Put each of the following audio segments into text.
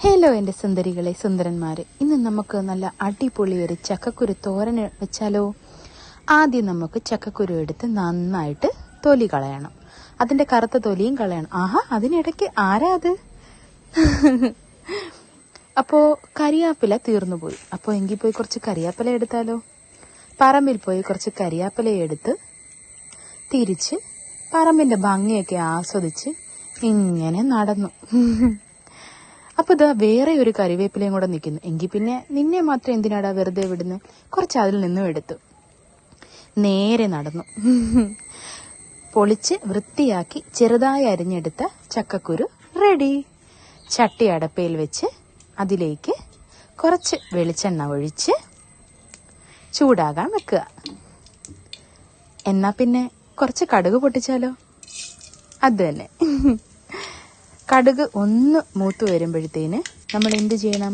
Hello എൻ്റെ സുന്ദരികളെ സുന്ദരന്മാരെ, ഇന്ന് നമുക്ക് നല്ല അടിപൊളി ഒരു ചക്കക്കുരു തോരൻ വെച്ചാലോ. ആദ്യം നമുക്ക് ചക്കക്കുരു എടുത്ത് നന്നായിട്ട് തൊലി കളയണം. അതിൻ്റെ കറുത്ത തൊലിയും കളയണം. അതിനിടയ്ക്ക് ആരാ അത്? അപ്പോൾ കരിയാപ്പില തീർന്നു പോയി. അപ്പോൾ എങ്കിൽ പോയി കുറച്ച് കരിയാപ്പില എടുത്താലോ. പറമ്പിൽ പോയി കുറച്ച് കരിയാപ്പില എടുത്ത് തിരിച്ച് പറമ്പിൻ്റെ ഭംഗിയൊക്കെ ആസ്വദിച്ച് ഇങ്ങനെ നടന്നു. അപ്പോൾ ഇതാ വേറെ ഒരു കറിവേപ്പിലയും കൂടെ നിൽക്കുന്നു. എങ്കിൽ പിന്നെ നിന്നെ മാത്രം എന്തിനാടാ വെറുതെ വിടുന്നത്? കുറച്ച് അതിൽ നിന്നും എടുത്തു നേരെ നടന്നു. പൊളിച്ച് വൃത്തിയാക്കി ചെറുതായി അരിഞ്ഞെടുത്ത ചക്കക്കുരു റെഡി. ചട്ടി അടപ്പയിൽ വെച്ച് അതിലേക്ക് കുറച്ച് വെളിച്ചെണ്ണ ഒഴിച്ച് ചൂടാകാൻ വെക്കുക. എന്നാ പിന്നെ കുറച്ച് കടുക് പൊട്ടിച്ചാലോ. അത് തന്നെ. കടുക് ഒന്ന് മൂത്ത് വരുമ്പോഴത്തേന് നമ്മൾ എന്ത് ചെയ്യണം?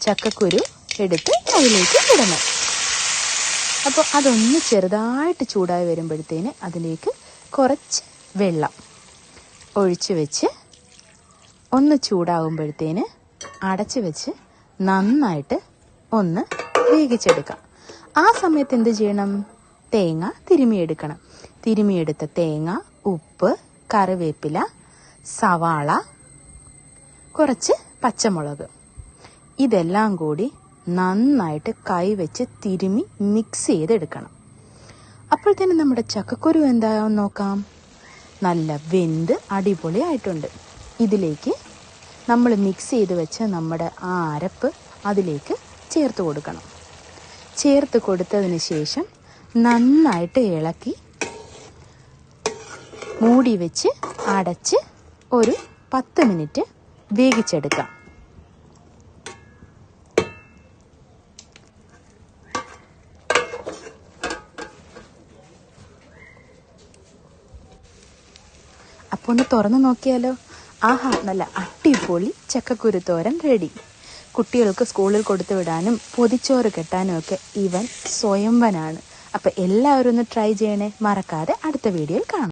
ചക്കക്കുരു എടുത്ത് അതിലേക്ക് ഇടണം. അപ്പോൾ അതൊന്ന് ചെറുതായിട്ട് ചൂടായി വരുമ്പോഴത്തേന് അതിലേക്ക് കുറച്ച് വെള്ളം ഒഴിച്ച് വെച്ച് ഒന്ന് ചൂടാകുമ്പോഴത്തേന് അടച്ച് വെച്ച് നന്നായിട്ട് ഒന്ന് വേവിച്ചെടുക്കാം. ആ സമയത്ത് എന്ത് ചെയ്യണം? തേങ്ങ തിരുമിയെടുക്കണം. തിരുമിയെടുത്ത തേങ്ങ, ഉപ്പ്, കറിവേപ്പില, സവാള, കുറച്ച് പച്ചമുളക്, ഇതെല്ലാം കൂടി നന്നായിട്ട് കൈവച്ച് തിരുമി മിക്സ് ചെയ്തെടുക്കണം. അപ്പോഴത്തേന് നമ്മുടെ ചക്കക്കുരു എന്താണെന്ന് നോക്കാം. നല്ല വെന്ത് അടിപൊളിയായിട്ടുണ്ട്. ഇതിലേക്ക് നമ്മൾ മിക്സ് ചെയ്ത് വെച്ച നമ്മുടെ ആ അരപ്പ് അതിലേക്ക് ചേർത്ത് കൊടുക്കണം. ചേർത്ത് കൊടുത്തതിന് ശേഷം നന്നായിട്ട് ഇളക്കി മൂടി വെച്ച് അടച്ച് ഒരു 10 മിനിറ്റ് വേവിച്ചെടുക്കാം. അപ്പോൾ ഒന്ന് തുറന്നു നോക്കിയാലോ. നല്ല അടിപൊളി ചക്കക്കുരു തോരൻ റെഡി. കുട്ടികൾക്ക് സ്കൂളിൽ കൊടുത്തു വിടാനും പൊതിച്ചോറ് കെട്ടാനും ഒക്കെ ഇവൻ സ്വയംവനാണ്. അപ്പം എല്ലാവരും ഒന്ന് ട്രൈ ചെയ്യണേ. മറക്കാതെ അടുത്ത വീഡിയോയിൽ കാണാം.